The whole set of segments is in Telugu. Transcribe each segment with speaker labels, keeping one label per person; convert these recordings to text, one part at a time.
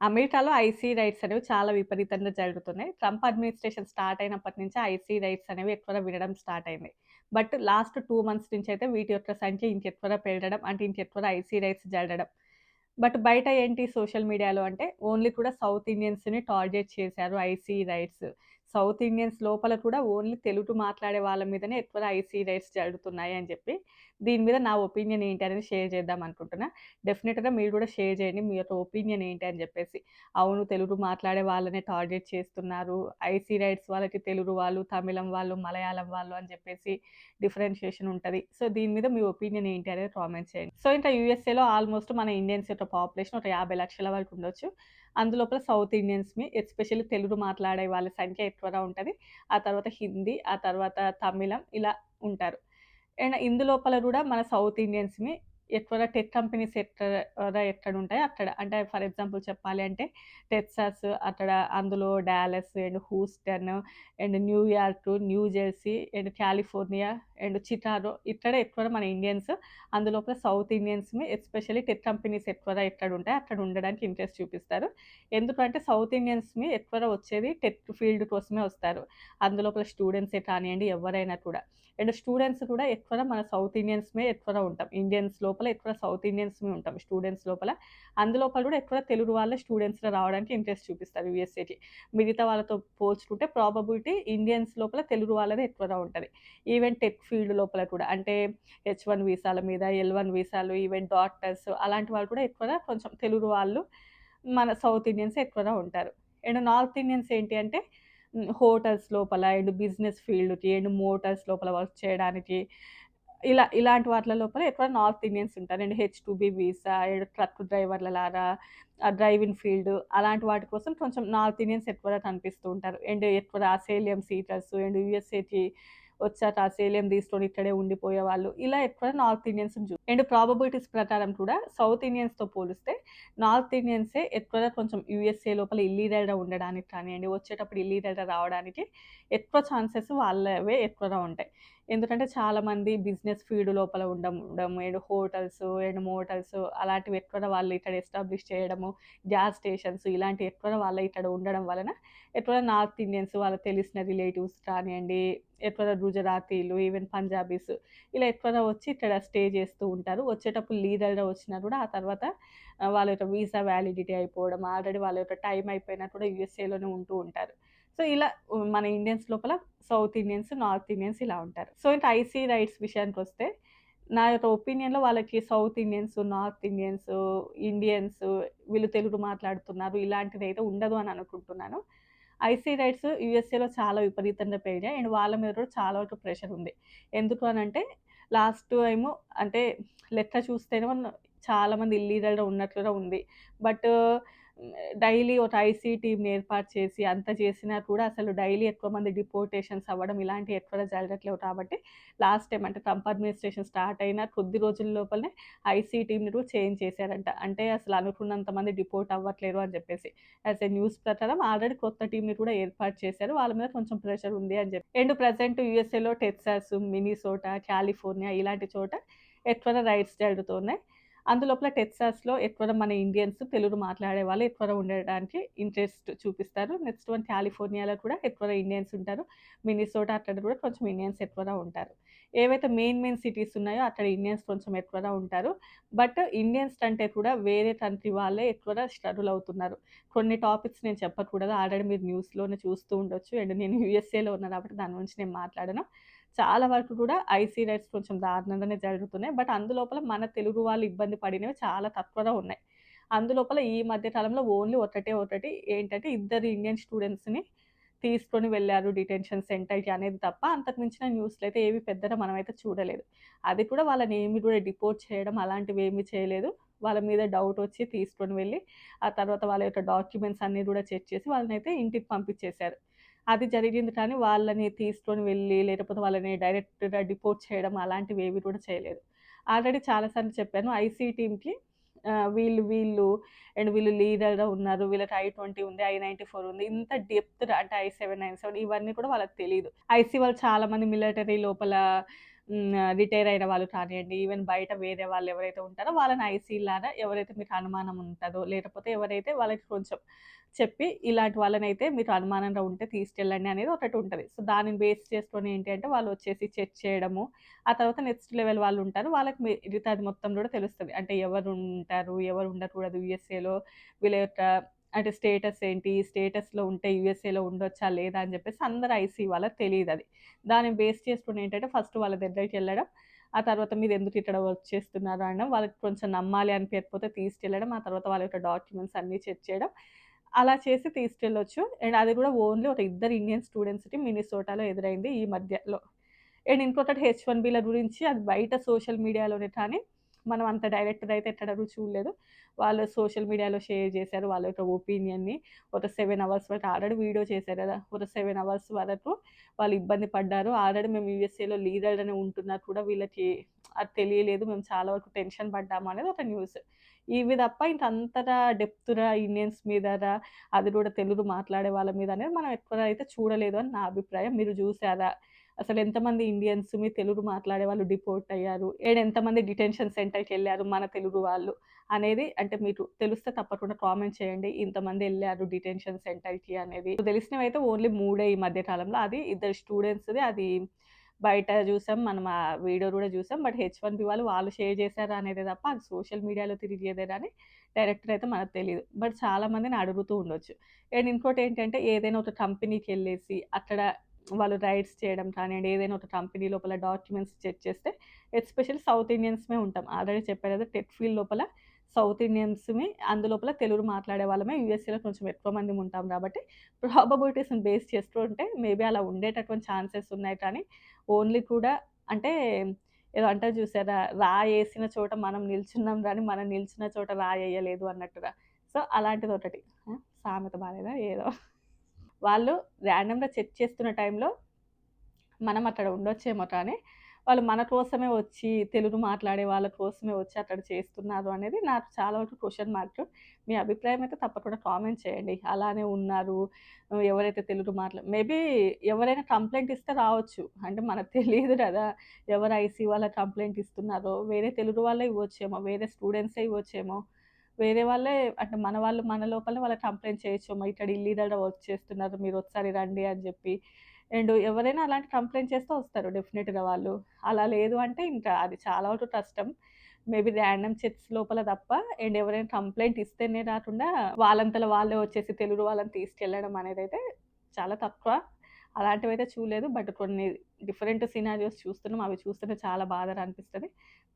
Speaker 1: అమెరికాలో ఐసీ రైట్స్ అనేవి చాలా విపరీతంగా జరుగుతున్నాయి. ట్రంప్ అడ్మినిస్ట్రేషన్ స్టార్ట్ అయినప్పటి నుంచే ఐసీ రైట్స్ అనేవి ఎక్కువగా వినడం స్టార్ట్ అయింది. బట్ లాస్ట్ 2 మంత్స్ నుంచయితే వీటి యొక్క సంఖ్య ఇంకెక్కువగా పెరగడం, అంటే ఇంకెక్కువగా ఐసీ రైట్స్ జరగడం. బట్ బయట ఏంటి సోషల్ మీడియాలో అంటే ఓన్లీ కూడా సౌత్ ఇండియన్స్‌ని టార్గెట్ చేశారు ఐసీ రైట్స్. సౌత్ ఇండియన్స్ లోపల కూడా ఓన్లీ తెలుగు మాట్లాడే వాళ్ళ మీదనే ఎక్కువగా ఐసీ రైట్స్ జరుగుతున్నాయి అని చెప్పి, దీని మీద నా ఒపీనియన్ ఏంటి అనేది షేర్ చేద్దాం అనుకుంటున్నా. డెఫినిట్‌గా మీరు కూడా షేర్ చేయండి. మీ యొక్క ఒపీనియన్ ఏంటి అని జెప్పేసి. అవును, తెలుగు మాట్లాడే వాళ్ళనే టార్గెట్ చేస్తున్నారు. ఐసీ రైట్స్ వాళ్ళకి తెలుగు వాళ్ళు, తమిళం వాళ్ళు, మలయాళం వాళ్ళు అని జెప్పేసి డిఫరెన్షియేషన్ ఉంటది. సో, దీని మీద మీ ఒపీనియన్ ఏంటి అనేది కామెంట్ చేయండి. సో, ఇంకా యూఎస్ఏలో ఆల్మోస్ట్ మన ఇండియన్స్ యొక్క పాపులేషన్ ఒక 50 లక్షల వరకు ఉండొచ్చు. అందులోపల సౌత్ ఇండియన్స్‌ని ఎస్పెషల్లీ తెలుగు మాట్లాడే వాళ్ళ సంఖ్య ఎక్కువగా ఉంటది. ఆ తర్వాత హిందీ, ఆ తర్వాత తమిళం ఇలా ఉంటారు. అండ్ ఇందులోపల గూడా మన సౌత్ ఇండియన్స్‌ని ఎక్కువగా టెక్ కంపెనీస్ ఎక్కడుంటాయో అక్కడ. అంటే ఫర్ ఎగ్జాంపుల్ చెప్పాలి అంటే టెక్సాస్ అక్కడ, అందులో Dallas and Houston and New York, New Jersey and California and Chicago ఇక్కడే ఎక్కువగా మన ఇండియన్స్. అందులోపల సౌత్ ఇండియన్స్‌ని ఎస్పెషల్లీ టెక్ కంపెనీస్ ఎక్కువగా ఎక్కడుంటాయో అక్కడ ఉండడానికి ఇంట్రెస్ట్ చూపిస్తారు. ఎందుకంటే సౌత్ ఇండియన్స్‌ని ఎక్కువగా వచ్చేది టెక్ ఫీల్డ్ కోసమే వస్తారు. అందులోపల స్టూడెంట్సే కానియండి ఎవరైనా కూడా. అండ్ స్టూడెంట్స్ కూడా ఎక్కువగా మన సౌత్ ఇండియన్స్‌మే ఎక్కువగా ఉంటాం. ఇండియన్స్ లోపల ఎక్కువ సౌత్ ఇండియన్స్‌మే ఉంటాం స్టూడెంట్స్ లోపల. అందులోపల కూడా ఎక్కువ తెలుగు వాళ్ళే స్టూడెంట్స్‌గా రావడానికి ఇంట్రెస్ట్ చూపిస్తారు యూఎస్ఏకి. మిగతా వాళ్ళతో పోల్చుకుంటే ప్రాబబిలిటీ ఇండియన్స్ లోపల తెలుగు వాళ్ళదే ఎక్కువగా ఉంటది. ఈవెన్ టెక్ ఫీల్డ్ లోపల కూడా అంటే హెచ్-1 వీసాల మీద, ఎల్-1 వీసాలు, ఈవెన్ డాక్టర్స్ అలాంటి వాళ్ళు కూడా ఎక్కువగా కొంచెం తెలుగు వాళ్ళు మన సౌత్ ఇండియన్సే ఎక్కువగా ఉంటారు. అండ్ నార్త్ ఇండియన్స్ ఏంటి అంటే హోటల్స్ లోపల అండ్ బిజినెస్ ఫీల్డ్‌కి అండ్ మోటార్స్ లోపల వర్క్ చేయడానికి ఇలాంటి వాటిల లోపల ఎక్కువ నార్త్ ఇండియన్స్ ఉంటారు. And H two B visa and truck డ్రైవర్‌లలాగా డ్రైవింగ్ ఫీల్డ్ అలాంటి వాటి కోసం కొంచెం నార్త్ ఇండియన్స్ ఎక్కువగా కనిపిస్తూ ఉంటారు. అండ్ ఎక్కువ అసైలియం సీకర్స్ అండ్ యూఎస్ఏకి వచ్చాక అసైలియం తీసుకొని ఇక్కడే ఉండిపోయేవాళ్ళు. ఇలా ఎక్కువ నార్త్ ఇండియన్స్‌ని అండ్ ప్రాబబిలిటీస్ ప్రకారం కూడా సౌత్ ఇండియన్స్‌తో పోలిస్తే నార్త్ ఇండియన్సే ఎక్కువగా కొంచెం యూఎస్ఏ లోపల ఇల్లీగల్‌గా ఉండడానికి కానియండి, వచ్చేటప్పుడు ఇల్లీగల్‌గా రావడానికి ఎక్కువ ఛాన్సెస్ వాళ్ళవే ఎక్కువగా ఉంటాయి. ఎందుకంటే చాలామంది బిజినెస్ ఫీల్డ్ లోపల ఉండడం అండ్ హోటల్స్ అండ్ మోటల్స్ అలాంటివి ఎక్కువగా వాళ్ళు ఇక్కడ ఎస్టాబ్లిష్ చేయడము, గ్యాస్ స్టేషన్స్ ఇలాంటివి ఎక్కువగా వాళ్ళ ఇక్కడ ఉండడం వలన ఎక్కువగా నార్త్ ఇండియన్స్ వాళ్ళకి తెలిసిన రిలేటివ్స్ కానియండి, ఎక్కువగా గుజరాతీలు, ఈవెన్ పంజాబీస్ ఇలా ఎక్కువగా వచ్చి ఇక్కడ స్టే చేస్తూ ఉంటారు. వచ్చేటప్పుడు లీగల్‌గా వచ్చినా కూడా ఆ తర్వాత వాళ్ళ యొక్క వీసా వ్యాలిడిటీ అయిపోవడం, ఆల్రెడీ వాళ్ళ యొక్క టైమ్ అయిపోయినా కూడా యూఎస్ఏలోనే ఉంటూ ఉంటారు. సో, ఇలా మన ఇండియన్స్ లోపల సౌత్ ఇండియన్స్, నార్త్ ఇండియన్స్ ఇలా ఉంటారు. సో, ఇంకా ఐసీ రైట్స్ విషయానికొస్తే నా యొక్క ఒపీనియన్‌లో వాళ్ళకి south Indians, north Indians, Indians వీళ్ళు తెలుగు మాట్లాడుతున్నారు ఇలాంటిదైతే ఉండదు అని అనుకుంటున్నాను. ఐసీ రైట్స్ యూఎస్ఏలో చాలా విపరీతంగా పెరిగాయి. అండ్ వాళ్ళ మీద కూడా చాలా వరకు ప్రెషర్ ఉంది. ఎందుకు అనంటే లాస్ట్ టైము అంటే లెక్క చూస్తేనేమో చాలామంది ఇల్లీగల్‌గా ఉన్నట్లుగా ఉంది. బట్ డైలీ ఒక ఐసీ టీమ్‌ని ఏర్పాటు చేసి అంత చేసినా కూడా అసలు డైలీ ఎక్కువ మంది డిపోర్టేషన్స్ అవ్వడం ఇలాంటివి ఎక్కువగా జరగట్లేవు కాబట్టి లాస్ట్ టైమ్ అంటే ట్రంప్ అడ్మినిస్ట్రేషన్ స్టార్ట్ అయిన కొద్ది రోజుల లోపలనే ఐసీ టీమ్‌ని కూడా చేంజ్ చేశారంట. అంటే అసలు అనుకున్నంత మంది డిపోర్ట్ అవ్వట్లేరు అని చెప్పేసి. యాస్ ఎ న్యూస్ ప్రకారం ఆల్రెడీ కొత్త టీమ్‌ని కూడా ఏర్పాటు చేశారు. వాళ్ళ మీద కొంచెం ప్రెషర్ ఉంది అని చెప్పి. అండ్ ప్రెజెంట్ యూఎస్ఏలో టెక్సాస్, మినిసోటా, కాలిఫోర్నియా ఇలాంటి చోట ఎక్కువగా రైడ్స్ జరుగుతున్నాయి. అందులోపల టెక్సాస్‌లో ఎక్కువగా మన ఇండియన్స్ తెలుగు మాట్లాడే వాళ్ళు ఎక్కువగా ఉండడానికి ఇంట్రెస్ట్ చూపిస్తారు. నెక్స్ట్ వన్ కాలిఫోర్నియాలో కూడా ఎక్కువగా ఇండియన్స్ ఉంటారు. మినిసోటా అక్కడ కూడా కొంచెం ఇండియన్స్ ఎక్కువగా ఉంటారు. ఏవైతే మెయిన్ సిటీస్ ఉన్నాయో అక్కడ ఇండియన్స్ కొంచెం ఎక్కువగా ఉంటారు. బట్ ఇండియన్స్ కంటే కూడా వేరే కంట్రీ వాళ్ళే ఎక్కువగా స్ట్రగుల్ అవుతున్నారు. కొన్ని టాపిక్స్ నేను చెప్పకూడదు. ఆల్రెడీ మీరు న్యూస్‌లోనే చూస్తూ ఉండొచ్చు. అండ్ నేను యూఎస్ఏలో ఉన్నా కాబట్టి దాని గురించి నేను మాట్లాడను. చాలా వరకు కూడా ఐసీ రైట్స్ కొంచెం దారుణంగానే జరుగుతున్నాయి. బట్ అందులోపల మన తెలుగు వాళ్ళు ఇబ్బంది పడినవి చాలా తక్కువగా ఉన్నాయి. అందులోపల ఈ మధ్య కాలంలో ఓన్లీ ఒకటి ఏంటంటే ఇద్దరు ఇండియన్ స్టూడెంట్స్‌ని తీసుకొని వెళ్లారు డిటెన్షన్ సెంటర్‌కి అనేది తప్ప అంతకు మించిన న్యూస్‌లయితే ఏవి పెద్దగా మనమైతే చూడలేదు. అది కూడా వాళ్ళని ఏమి కూడా డిపోర్ట్ చేయడం అలాంటివేమీ చేయలేదు. వాళ్ళ మీద డౌటొచ్చి తీసుకొని వెళ్లి, ఆ తర్వాత వాళ్ళ యొక్క డాక్యుమెంట్స్ అన్నీ కూడా చెక్ చేసి వాళ్ళనైతే ఇంటికి పంపించేశారు. అది జరిగింది కానీ వాళ్ళని తీసుకొని వెళ్ళి, లేకపోతే వాళ్ళని డైరెక్ట్‌గా డిపోర్ట్ చేయడం అలాంటివేవి కూడా చేయలేదు. ఆల్రెడీ చాలా సార్లు చెప్పాను ఐసీ టీమ్‌కి వీళ్ళు వీళ్ళు లీడర్‌గా ఉన్నారు. వీళ్ళకి ఐ-20 ఉంది, ఐ-94 ఉంది. ఇంత డెప్త్‌గా అంటే ఐ-797 ఇవన్నీ కూడా వాళ్ళకి తెలీదు. ఐసీ వాళ్ళు చాలా మంది మిలిటరీ లోపల రిటైర్ అయిన వాళ్ళు కానియండి, ఈవెన్ బయట వేరే వాళ్ళు ఎవరైతే ఉంటారో వాళ్ళని ఐసీలాగా ఎవరైతే మీకు అనుమానం ఉంటదో, లేకపోతే ఎవరైతే వాళ్ళకి కొంచెం చెప్పి ఇలాంటి వాళ్ళనైతే మీరు అనుమానంగా ఉంటే తీసుకెళ్ళండి అనేది ఒకటుంటది. సో, దానిని బేస్ చేసుకొని ఏంటి అంటే వాళ్ళొచ్చేసి చెక్ చేయడము. ఆ తర్వాత నెక్స్ట్ లెవెల్ వాళ్ళుంటారు. వాళ్ళకి మిగతాది మొత్తం గూడా తెలుస్తది. అంటే ఎవరుంటారు, ఎవరు ఉండకూడదు యూఎస్ఏలో, వీళ్ళ యొక్క అంటే స్టేటస్ ఏంటి, స్టేటస్‌లో ఉంటే యూఎస్ఏలో ఉండొచ్చా లేదా అని జెప్పేసి అందరు ఐసీ వాళ్ళకి తెలీదది. దాన్ని బేస్ చేసుకొని ఏంటంటే ఫస్ట్ వాళ్ళ దగ్గరికెళ్ళడం. ఆ తర్వాత మీరెందుకు ఇక్కడ వర్క్ చేస్తున్నారు అనడం. వాళ్ళకి కొంచెం నమ్మాలి అనిపియకపోతే తీసుకెళ్ళడం. ఆ తర్వాత వాళ్ళ యొక్క డాక్యుమెంట్స్ అన్నీ చెక్ చేయడం. అలా చేసి తీసుకెళ్ళొచ్చు. అండ్ అది గూడా ఓన్లీ ఒక ఇద్దరు ఇండియన్ స్టూడెంట్స్‌కి మినిసోటాలో ఎదురైంది ఈ మధ్యలో. అండ్ ఇంకొకటి హెచ్-1బీల గురించి అది బయట సోషల్ మీడియాలోనే కానీ, మనం అంత డైరెక్ట్‌గా అయితే ఎక్కడను చూడలేదు. వాళ్ళు సోషల్ మీడియాలో షేర్ చేశారు వాళ్ళ యొక్క ఒపీనియన్‌ని. ఒక 7 అవర్స్ వరకు ఆల్రెడీ వీడియో చేశారు గదా! ఒక 7 అవర్స్ వరకు వాళ్ళు ఇబ్బంది పడ్డారు. ఆల్రెడీ మేము యూఎస్ఏలో లీగల్‌గానే ఉంటున్నా కూడా వీళ్ళకి అది తెలియలేదు. మేము చాలా వరకు టెన్షన్ పడ్డాము అనేది ఒక న్యూస్. ఇవి తప్ప ఇంక అంతగా డెప్త్‌గా ఇండియన్స్ మీదగా అది కూడా తెలుగు మాట్లాడే వాళ్ళ మీద అనేది మనం ఎక్కువగా అయితే చూడలేదు అని నా అభిప్రాయం. మీరు చూసారా? అసలు ఎంతమంది ఇండియన్స్ మీ తెలుగు మాట్లాడే వాళ్ళు డిపోర్ట్ అయ్యారు? ఎంతమంది డిటెన్షన్ సెంటర్‌కెళ్లారు మన తెలుగు వాళ్ళు? అనేది అంటే మీకు తెలిస్తే తప్పకుండా కామెంట్ చేయండి. ఇంతమంది ఎళ్లారు డిటెన్షన్ సెంటర్‌కి అనేది. తెలిసినవైతే ఓన్లీ 3 ఈ మధ్య కాలంలో. అది ఇద్దరు స్టూడెంట్స్‌ది అది బయట జూసాం. మనం ఆ వీడియో గూడా జూసాం. బట్ హెచ్-1బీ వాళ్ళు షేర్ చేశారా అనేదే తప్ప అది సోషల్ మీడియాలో తిరిగేదే గాని డైరెక్ట్‌గా అయితే మనకు తెలీదు. బట్ చాలా మందిని అడుగుతూ ఉండొచ్చు. అండ్ ఇంకోటేంటంటే ఏదైనా ఒక కంపెనీకెళ్ళేసి అక్కడ వాళ్ళు రైడ్స్ చేయడం కానియండి, ఏదైనా ఒక కంపెనీ లోపల డాక్యుమెంట్స్ చెక్ చేస్తే ఎస్పెషల్లీ సౌత్ ఇండియన్స్‌మే ఉంటాం. ఆల్రెడీ చెప్పా కదా! టెక్ ఫీల్డ్ లోపల సౌత్ ఇండియన్స్‌మి అందులోపల తెలుగు మాట్లాడే వాళ్ళమే యూఎస్ఏలో కొంచెం ఎక్కువ మందిమి ఉంటాం కాబట్టి ప్రాబబిలిటీస్‌ని బేస్ చేసుకుంటే మేబీ అలా ఉండేటటువంటి ఛాన్సెస్ ఉన్నాయి కానీ ఓన్లీ కూడా అంటే ఏదో అంటారు చూసారా? రాయేసిన చోట మనం నిల్చున్నాం గానీ, మనం నిల్చున్న చోట రాయెయ్యలేదు అన్నట్టుగా. సో, అలాంటిదొకటి. సామెత బాలేదా? ఏదో. వాళ్ళు ర్యాండమ్‌గా చెక్ చేస్తున్న టైంలో మనం అక్కడ ఉండొచ్చేమో కానీ, వాళ్ళు మన కోసమే వచ్చి, తెలుగు మాట్లాడే వాళ్ళ కోసమే వచ్చి అక్కడ చేస్తున్నారు అనేది నాకు చాలా వరకు క్వెషన్ మార్క్. మీ అభిప్రాయం అయితే తప్పకుండా కామెంట్ చేయండి. అలానే ఉన్నారు. ఎవరైతే తెలుగు మేబీ ఎవరైనా కంప్లెయింట్ ఇస్తే రావచ్చు. అంటే మనకు తెలీదు గదా! ఎవరు ఐసీ వాళ్ళ కంప్లెయింట్ ఇస్తున్నారో, వేరే తెలుగు వాళ్ళే ఇవ్వచ్చేమో, వేరే స్టూడెంట్సే ఇవ్వచ్చేమో. వేరే వాళ్ళే అంటే మన వాళ్ళు మన లోపలనే వాళ్ళకి కంప్లెయింట్ చేయొచ్చేమో. ఇక్కడ ఇల్లీగల్‌గా వర్క్ చేస్తున్నారు. మీరొకసారి రండి అని జెప్పి. అండ్ ఎవరైనా అలాంటి కంప్లెయింట్ చేస్తే వస్తారు డెఫినిట్‌గా వాళ్ళు. అలా లేదు అంటే ఇంకా అది చాలా వరకు కష్టం. మేబీ ర్యాండమ్ చెక్స్ లోపల తప్ప అండ్ ఎవరైనా కంప్లెయింట్ ఇస్తేనే కాకుండా వాళ్ళంతట వాళ్ళే వచ్చేసి తెలుగు వాళ్ళని తీసుకెళ్ళడం అనేదైతే చాలా తక్కువ. అలాంటివైతే చూడలేదు. బట్ కొన్ని డిఫరెంట్ సినారియోస్ చూస్తున్నాం. అవి చూస్తుంటే చాలా బాధగా అనిపిస్తది.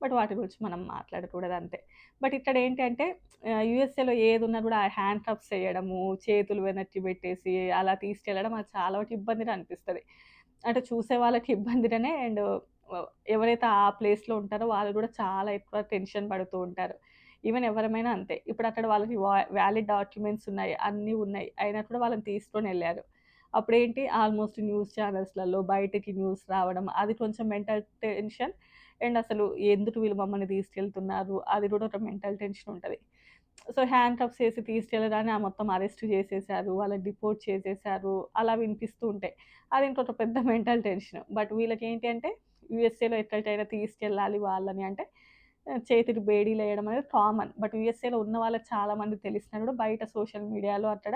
Speaker 1: బట్ వాటి గురించి మనం మాట్లాడకూడదంతే. బట్ ఇక్కడేంటంటే యూఎస్ఏలో ఏదున్నా గూడా హ్యాండ్ కప్స్ ఎయడము, చేతులు వెనక్కి పెట్టేసి అలా తీసుకెళ్ళడం అది చాలా వరకు ఇబ్బందిగా అనిపిస్తది. అంటే చూసే వాళ్ళకి ఇబ్బందిగానే అండ్ ఎవరైతే ఆ ప్లేస్‌లో ఉంటారో వాళ్ళు గూడా చాలా ఎక్కువ టెన్షన్ పడుతూ ఉంటారు. ఈవెన్ ఎవరమైనా అంతే. ఇప్పుడక్కడ వాళ్ళకి వ్యాలిడ్ డాక్యుమెంట్స్ ఉన్నాయి. అన్నీ ఉన్నాయి. అయినా కూడా వాళ్ళని తీసుకొనెళ్లారు. అప్పుడేంటి ఆల్‌మోస్ట్ న్యూస్ ఛానెల్స్‌లలో బయటకి న్యూస్ రావడం, అది కొంచెం మెంటల్ టెన్షన్. అండ్ అసలు ఎందుకు వీళ్ళు మమ్మల్ని తీసుకెళ్తున్నారు? అది గూడా ఒక మెంటల్ టెన్షన్ ఉంటది. సో, హ్యాండ్‌కఫ్స్ ఏసి తీసుకెళ్ళగానే మొత్తం అరెస్ట్ చేసేసారు. వాళ్ళని డిపోర్ట్ చేసేసారు. అలా వినిపిస్తూ ఉంటాయి. అది ఇంకొక పెద్ద మెంటల్ టెన్షన్. బట్ వీళ్ళకేంటి అంటే యూఎస్ఏలో ఎక్కడికైనా తీసుకెళ్ళాలి వాళ్ళని అంటే చేతికి బేడీలేయడం అనేది కామన్. బట్ యూఎస్ఏలో ఉన్న వాళ్ళకి చాలా మందికి తెలిసినా కూడా బయట సోషల్ మీడియాలో అక్కడ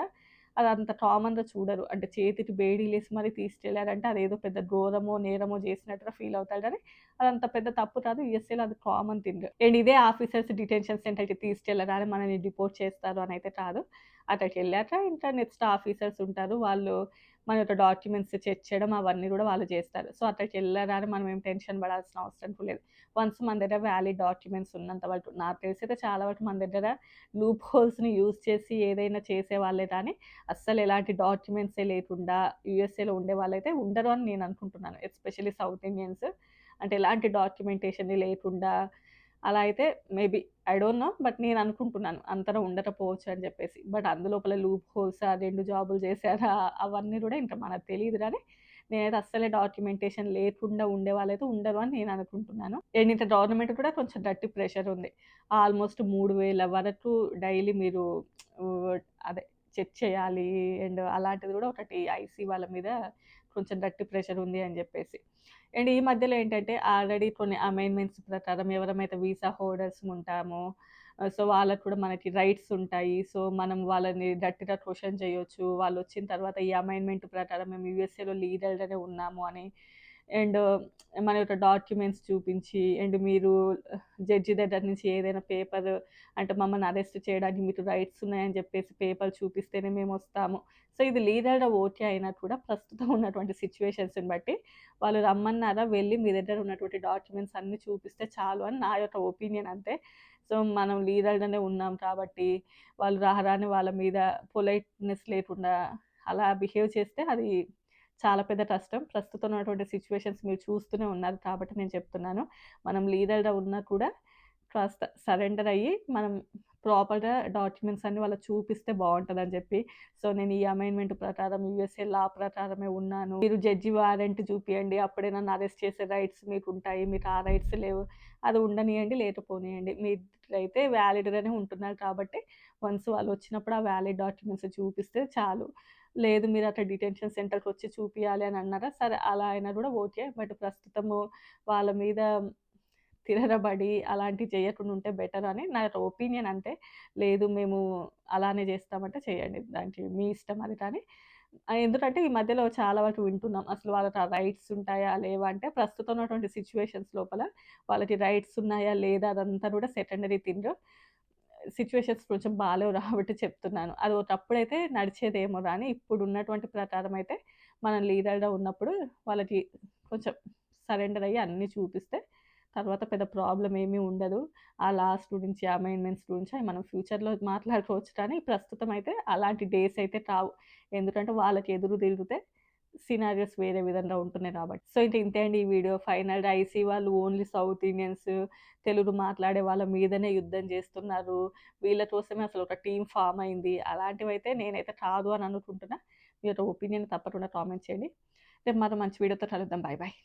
Speaker 1: అదంత కామన్‌గా చూడరు. అంటే చేతికి బేడీలేసి మరి తీసుకెళ్లారంటే అదేదో పెద్ద ఘోరమో, నేరమో చేసినట్టుగా ఫీల్ అవుతారు గానీ, అదంత పెద్ద తప్పు కాదు. యూఎస్ఏలో అది కామన్ థింగ్. అండ్ ఇదే ఆఫీసర్స్ డిటెన్షన్ సెంటర్‌కి తీసుకెళ్లగానే మనల్ని డిపోర్ట్ చేస్తారు అనైతే కాదు. అక్కడికెళ్ళాక ఇంకా నెక్స్ట్ ఆఫీసర్స్ ఉంటారు. వాళ్ళు మన యొక్క డాక్యుమెంట్స్ చెక్ చేయడం అవన్నీ గూడా వాళ్ళు జేస్తారు. సో, అక్కడికెళ్ళగానే మనం ఏం టెన్షన్ పడాల్సిన అవసరం కూడా లేదు. వన్స్ మన దగ్గర వ్యాలిడ్ డాక్యుమెంట్స్ ఉన్నంత వరకు నాకు తెలిసైతే చాలా వరకు మన దగ్గర లూప్ హోల్స్‌ని యూజ్ చేసి ఏదైనా చేసేవాళ్ళే కానీ, అస్సలు ఎలాంటి డాక్యుమెంట్సే లేకుండా యూఎస్ఏలో ఉండేవాళ్ళైతే ఉండరు అని నేను అనుకుంటున్నాను. Especially south Indians. అంటే ఎలాంటి డాక్యుమెంటేషన్ లేకుండా అలా అయితే maybe I don't know. But నేను అనుకుంటున్నాను. అంతగా ఉండకపోవచ్చు అని చెప్పేసి. బట్ అందులోపల లూప్ హోల్సా, 2 జాబులు చేశారా అవన్నీ కూడా ఇంకా మనకు తెలీదు గానీ, నేనైతే అస్సలే డాక్యుమెంటేషన్ లేకుండా ఉండేవాళ్ళైతే ఉండరు అని నేను అనుకుంటున్నాను. అండ్ ఇంకా గవర్నమెంట్ కూడా కొంచెం గట్టి ప్రెషర్ ఉంది. ఆల్‌మోస్ట్ 3000 వరకు డైలీ మీరు ఆహ్, అదే చెక్ చేయాలి. అండ్ అలాంటిది గూడా ఒకటి ఐసీ వాళ్ళ మీద కొంచెం గట్టి ప్రెషర్ ఉంది అని జెప్పేసి. అండ్ ఈ మధ్యలో ఏంటంటే ఆల్రెడీ కొన్ని అమైన్‌మెంట్స్ ప్రకారం ఎవరమైతే వీసా హోల్డర్స్ ఉంటామో సో, వాళ్ళకి కూడా మనకి రైట్స్ ఉంటాయి. సో, మనం వాళ్ళని గట్టిగా క్వెషన్ చేయొచ్చు. వాళ్ళొచ్చిన తర్వాత ఈ అమైన్‌మెంట్ ప్రకారం మేము యూఎస్ఏలో లీగల్‌గానే ఉన్నాము అని అండ్ మన యొక్క డాక్యుమెంట్స్ చూపించి అండ్ మీరు జడ్జి దగ్గర నుంచి ఏదైనా పేపర్ అంటే మమ్మల్ని అరెస్ట్ చేయడానికి మీకు రైట్స్ ఉన్నాయని చెప్పేసి పేపర్ చూపిస్తేనే మేమొస్తాము. సో, ఇది లీగల్‌గా ఓకే అయినా కూడా ప్రస్తుతం ఉన్నటువంటి సిట్యుయేషన్స్‌ని బట్టి వాళ్ళు రమ్మన్నారా, వెళ్లి మీ దగ్గర ఉన్నటువంటి డాక్యుమెంట్స్ అన్నీ చూపిస్తే చాలు అని నా యొక్క ఒపీనియన్ అంతే. సో, మనం లీగల్‌గానే ఉన్నాం కాబట్టి వాళ్ళు రారాని వాళ్ళ మీద పొలైట్‌నెస్ లేకుండా అలా బిహేవ్ చేస్తే అది చాలా పెద్ద కష్టం. ప్రస్తుతం ఉన్నటువంటి సిట్యుయేషన్స్ మీరు చూస్తూనే ఉన్నారు కాబట్టి నేను చెప్తున్నాను. మనం లీగల్‌గా ఉన్నా కూడా కాస్త సరెండర్ అయ్యి మనం ప్రాపర్‌గా డాక్యుమెంట్స్ అన్నీ వాళ్ళకి చూపిస్తే బావుంటదని చెప్పి. సో, నేను ఈ అమైన్‌మెంట్ ప్రకారం యూఎస్ఏ లా ప్రకారమే ఉన్నాను. మీరు జడ్జి వారెంట్ చూపియండి. అప్పుడే నన్ను అరెస్ట్ చేసే రైట్స్ మీకుంటాయి. మీకు ఆ రైట్స్ లేవు. అది ఉండనియండి, లేకపోనియండి. మీరైతే వ్యాలిడ్‌గానే ఉంటున్నారు కాబట్టి వన్స్ వాళ్ళొచ్చినప్పుడు ఆ వ్యాలిడ్ డాక్యుమెంట్స్ చూపిస్తే చాలు. లేదు మీరు అట్లా డిటెన్షన్ సెంటర్‌కొచ్చి చూపియాలి అని అన్నారా? సరే అలా అయినా గూడా ఓకే. బట్ ప్రస్తుతము వాళ్ళ మీద తిరగబడి అలాంటివి చేయకుండా ఉంటే బెటర్ అని నా యొక్క ఒపీనియన్ అంతే. లేదు మేము అలానే చేస్తామంటే చేయండి. దానికి మీ ఇష్టం అది కానీ ఎందుకంటే ఈ మధ్యలో చాలా వరకు వింటున్నాం. అసలు వాళ్ళకి ఆ రైట్స్ ఉంటాయా? లేవా? అంటే ప్రస్తుతం ఉన్నటువంటి సిట్యుయేషన్స్ లోపల వాళ్ళకి రైట్స్ ఉన్నాయా? లేదా? అదంతా కూడా సెకండరీ థింగ్. సిట్యుయేషన్స్ కొంచెం బాలేవు కాబట్టి చెప్తున్నాను. అది ఒకప్పుడైతే నడిచేదేమో గానీ ఇప్పుడున్నటువంటి ప్రకారం అయితే మనం లీడర్‌గా ఉన్నప్పుడు వాళ్ళకి కొంచెం సరెండర్ అయ్యి అన్నీ చూపిస్తే తర్వాత పెద్ద ప్రాబ్లమ్ ఏమీ ఉండదు. ఆ లాస్ట్ గురించి, అమైన్‌మెంట్స్ గురించి మనం ఫ్యూచర్‌లో మాట్లాడుకోవచ్చు కానీ, ప్రస్తుతం అయితే అలాంటి డేస్ అయితే రావు. ఎందుకంటే వాళ్ళకి ఎదురు తిరిగితే సినారియోస్ వేరే విధంగా ఉంటున్నాయి కాబట్టి. సో, ఇంక ఇంతే అండి ఈ వీడియో. ఫైనల్‌గా ఐసీ వాళ్ళు ఓన్లీ సౌత్ ఇండియన్స్, తెలుగు మాట్లాడే వాళ్ళ మీదనే యుద్ధం చేస్తున్నారు. వీళ్ళ కోసమే అసలు ఒక టీమ్ ఫార్మ్ అయింది. అలాంటివైతే నేనైతే కాదు అని అనుకుంటున్నా. మీ యొక్క ఒపీనియన్ తప్పకుండా కామెంట్ చేయండి. రేపు మరో మంచి వీడియోతో కలుద్దాం. Bye bye.